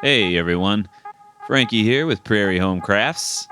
Hey everyone, Frankie here with Prairie Home Crafts.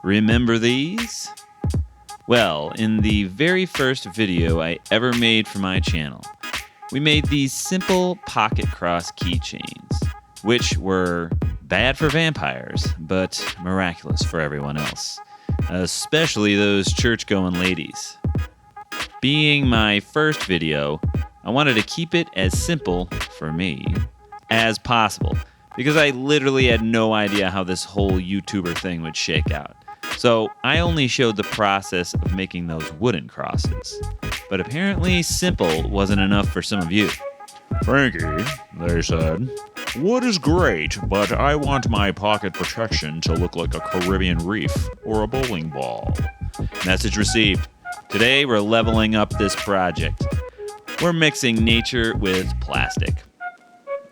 Remember these? Well, in the very first video I ever made for my channel, we made these simple pocket cross keychains, which were bad for vampires, but miraculous for everyone else, especially those church-going ladies. Being my first video, I wanted to keep it as simple, for me, as possible, because I literally had no idea how this whole YouTuber thing would shake out. So I only showed the process of making those wooden crosses. But apparently simple wasn't enough for some of you. Frankie, they said, wood is great, but I want my pocket protection to look like a Caribbean reef or a bowling ball. Message received. Today we're leveling up this project. We're mixing nature with plastic.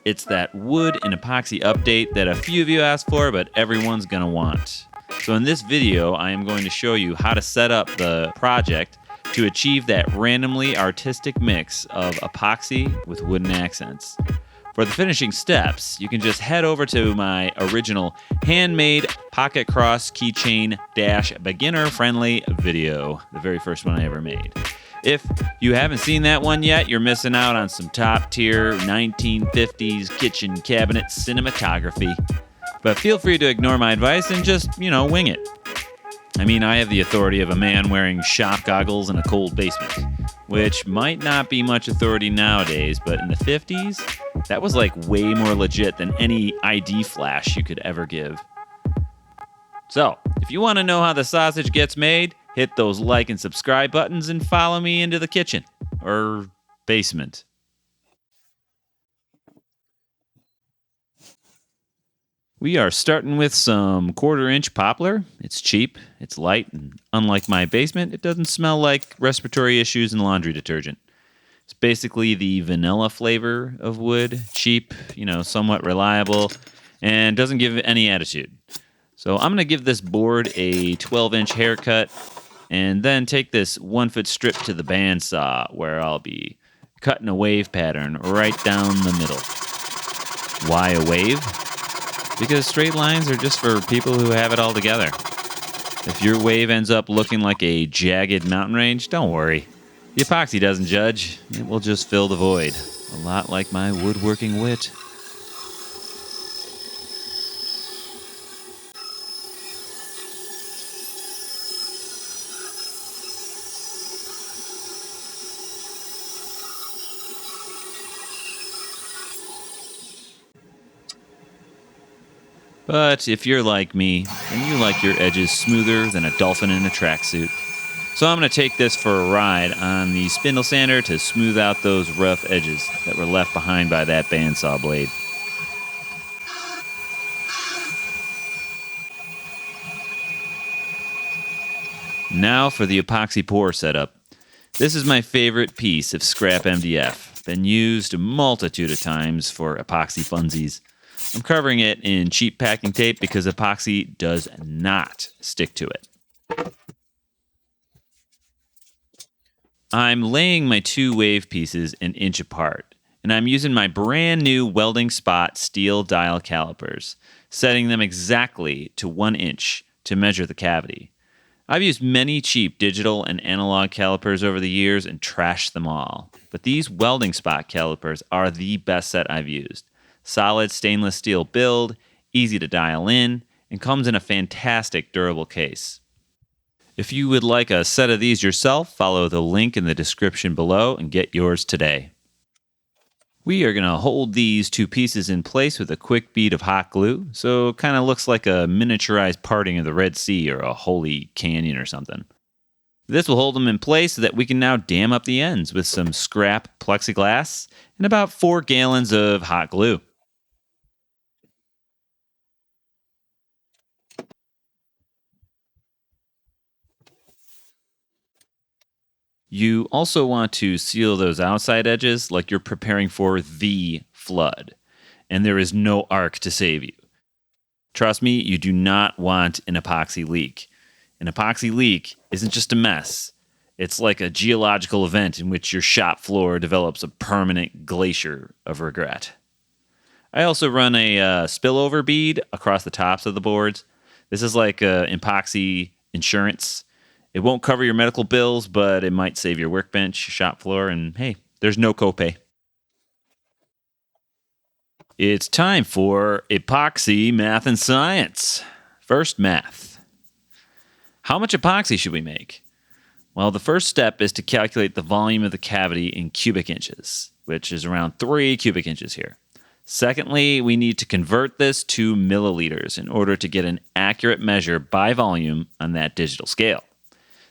It's that wood and epoxy update that a few of you asked for, but everyone's gonna want. So in this video, I am going to show you how to set up the project to achieve that randomly artistic mix of epoxy with wooden accents. For the finishing steps, you can just head over to my original Handmade Pocket Cross Keychain Beginner Friendly video, the very first one I ever made. If you haven't seen that one yet, you're missing out on some top tier 1950s kitchen cabinet cinematography. But feel free to ignore my advice and just, wing it. I mean, I have the authority of a man wearing shop goggles in a cold basement, which might not be much authority nowadays, but in the 50s, that was like way more legit than any ID flash you could ever give. So, if you want to know how the sausage gets made, hit those like and subscribe buttons and follow me into the kitchen or basement. We are starting with some 1/4-inch poplar. It's cheap, it's light, and unlike my basement, it doesn't smell like respiratory issues and laundry detergent. It's basically the vanilla flavor of wood, cheap, somewhat reliable, and doesn't give any attitude. So I'm going to give this board a 12-inch haircut and then take this 1-foot strip to the bandsaw where I'll be cutting a wave pattern right down the middle. Why a wave? Because straight lines are just for people who have it all together. If your wave ends up looking like a jagged mountain range, don't worry. The epoxy doesn't judge. It will just fill the void. A lot like my woodworking wit. But if you're like me, then you like your edges smoother than a dolphin in a tracksuit. So I'm going to take this for a ride on the spindle sander to smooth out those rough edges that were left behind by that bandsaw blade. Now for the epoxy pour setup. This is my favorite piece of scrap MDF. Been used a multitude of times for epoxy funsies. I'm covering it in cheap packing tape because epoxy does not stick to it. I'm laying my two wave pieces an inch apart, and I'm using my brand new welding spot steel dial calipers, setting them exactly to 1 inch to measure the cavity. I've used many cheap digital and analog calipers over the years and trashed them all, but these welding spot calipers are the best set I've used. Solid stainless steel build, easy to dial in, and comes in a fantastic durable case. If you would like a set of these yourself, follow the link in the description below and get yours today. We are going to hold these two pieces in place with a quick bead of hot glue, so it kind of looks like a miniaturized parting of the Red Sea or a holy canyon or something. This will hold them in place so that we can now dam up the ends with some scrap plexiglass and about 4 gallons of hot glue. You also want to seal those outside edges like you're preparing for the flood, and there is no arc to save you. Trust me, you do not want an epoxy leak. An epoxy leak isn't just a mess. It's like a geological event in which your shop floor develops a permanent glacier of regret. I also run a spillover bead across the tops of the boards. This is like epoxy insurance. It won't cover your medical bills, but it might save your workbench, shop floor, and hey, there's no copay. It's time for epoxy, math, and science. First, math. How much epoxy should we make? Well, the first step is to calculate the volume of the cavity in cubic inches, which is around 3 cubic inches here. Secondly, we need to convert this to milliliters in order to get an accurate measure by volume on that digital scale.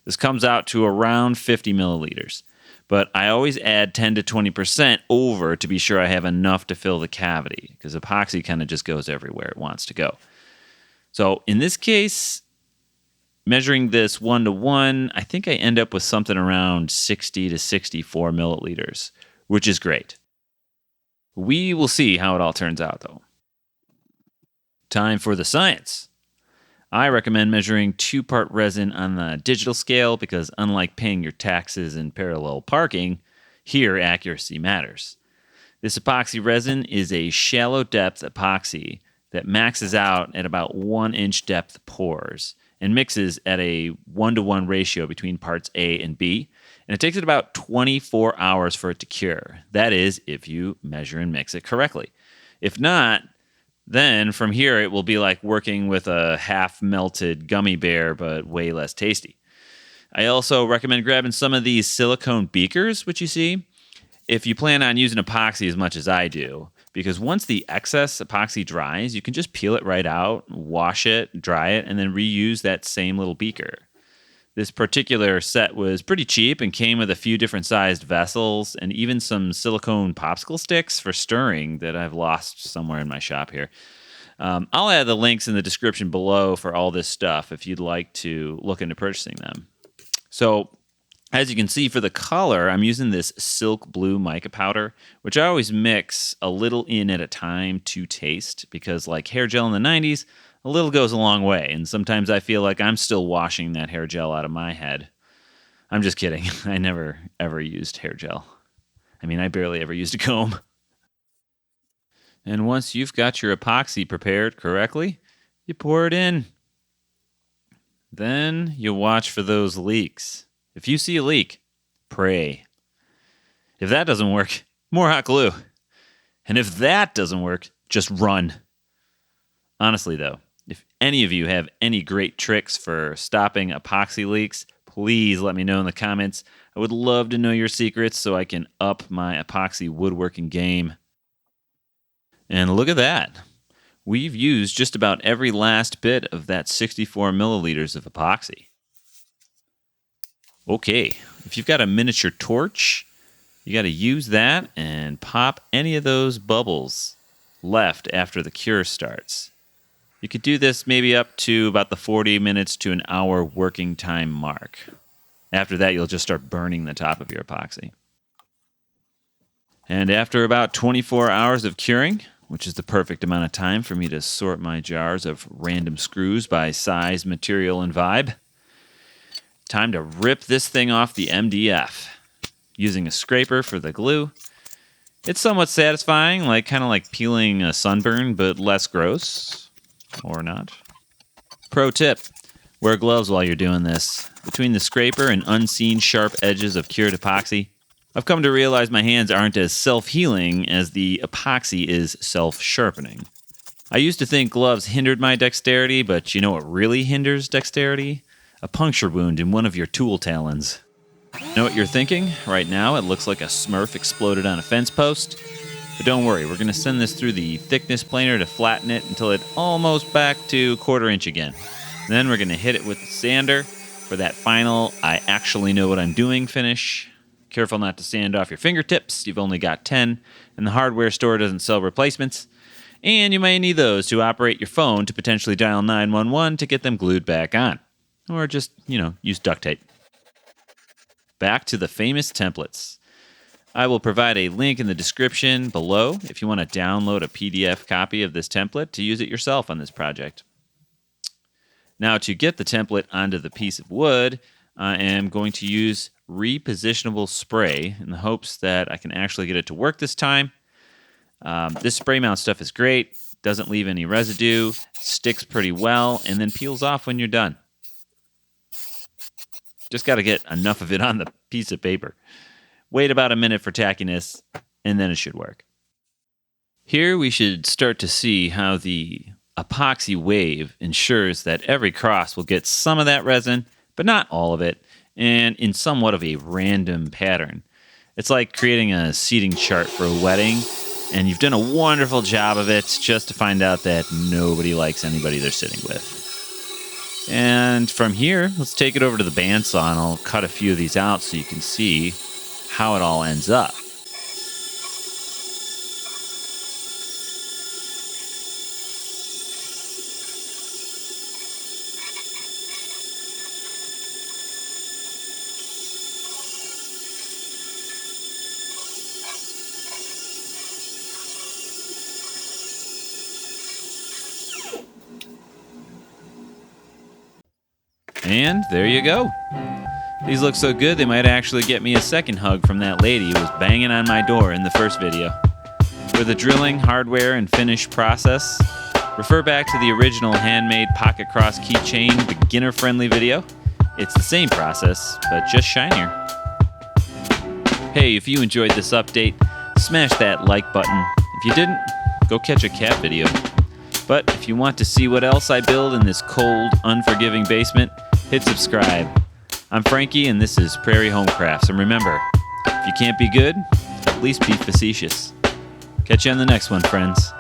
This comes out to around 50 milliliters, but I always add 10 to 20% over to be sure I have enough to fill the cavity, because epoxy kind of just goes everywhere it wants to go. So in this case, measuring this 1-to-1, I think I end up with something around 60 to 64 milliliters, which is great. We will see how it all turns out, though. Time for the science. I recommend measuring 2-part resin on the digital scale because unlike paying your taxes in parallel parking, here accuracy matters. This epoxy resin is a shallow depth epoxy that maxes out at about 1-inch depth pores and mixes at a 1-to-1 ratio between parts A and B. And it takes it about 24 hours for it to cure. That is, if you measure and mix it correctly. If not, then from here it will be like working with a half-melted gummy bear, but way less tasty. I also recommend grabbing some of these silicone beakers, which you see, if you plan on using epoxy as much as I do. Because once the excess epoxy dries, you can just peel it right out, wash it, dry it, and then reuse that same little beaker. This particular set was pretty cheap and came with a few different sized vessels and even some silicone popsicle sticks for stirring that I've lost somewhere in my shop here. I'll add the links in the description below for all this stuff if you'd like to look into purchasing them. So, as you can see for the color, I'm using this silk blue mica powder, which I always mix a little in at a time to taste because like hair gel in the 90s, a little goes a long way, and sometimes I feel like I'm still washing that hair gel out of my head. I'm just kidding. I never, ever used hair gel. I mean, I barely ever used a comb. And once you've got your epoxy prepared correctly, you pour it in. Then you watch for those leaks. If you see a leak, pray. If that doesn't work, more hot glue. And if that doesn't work, just run. Honestly, though, if any of you have any great tricks for stopping epoxy leaks, please let me know in the comments. I would love to know your secrets so I can up my epoxy woodworking game. And look at that. We've used just about every last bit of that 64 milliliters of epoxy. Okay, if you've got a miniature torch, you got to use that and pop any of those bubbles left after the cure starts. You could do this maybe up to about the 40 minutes to an hour working time mark. After that, you'll just start burning the top of your epoxy. And after about 24 hours of curing, which is the perfect amount of time for me to sort my jars of random screws by size, material, and vibe, time to rip this thing off the MDF. Using a scraper for the glue. It's somewhat satisfying, kind of like peeling a sunburn, but less gross. Or not. Pro tip, wear gloves while you're doing this. Between the scraper and unseen sharp edges of cured epoxy, I've come to realize my hands aren't as self-healing as the epoxy is self-sharpening. I used to think gloves hindered my dexterity, but you know what really hinders dexterity? A puncture wound in one of your tool talons. Know what you're thinking? Right now it looks like a Smurf exploded on a fence post. But don't worry, we're going to send this through the thickness planer to flatten it until it's almost back to 1/4 inch again. Then we're going to hit it with the sander for that final I actually know what I'm doing finish. Careful not to sand off your fingertips. You've only got 10, and the hardware store doesn't sell replacements. And you may need those to operate your phone to potentially dial 911 to get them glued back on. Or just, use duct tape. Back to the famous templates. I will provide a link in the description below if you want to download a PDF copy of this template to use it yourself on this project. Now, to get the template onto the piece of wood, I am going to use repositionable spray in the hopes that I can actually get it to work this time. This spray mount stuff is great. Doesn't leave any residue, sticks pretty well, and then peels off when you're done. Just got to get enough of it on the piece of paper. Wait about a minute for tackiness, and then it should work. Here we should start to see how the epoxy wave ensures that every cross will get some of that resin, but not all of it, and in somewhat of a random pattern. It's like creating a seating chart for a wedding, and you've done a wonderful job of it just to find out that nobody likes anybody they're sitting with. And from here, let's take it over to the bandsaw, and I'll cut a few of these out so you can see how it all ends up. And there you go. These look so good, they might actually get me a second hug from that lady who was banging on my door in the first video. For the drilling, hardware, and finish process, refer back to the original Handmade pocket cross keychain beginner-friendly video. It's the same process, but just shinier. Hey, if you enjoyed this update, smash that like button. If you didn't, go catch a cat video. But if you want to see what else I build in this cold, unforgiving basement, hit subscribe. I'm Frankie, and this is Prairie Homecrafts. And remember, if you can't be good, at least be facetious. Catch you on the next one, friends.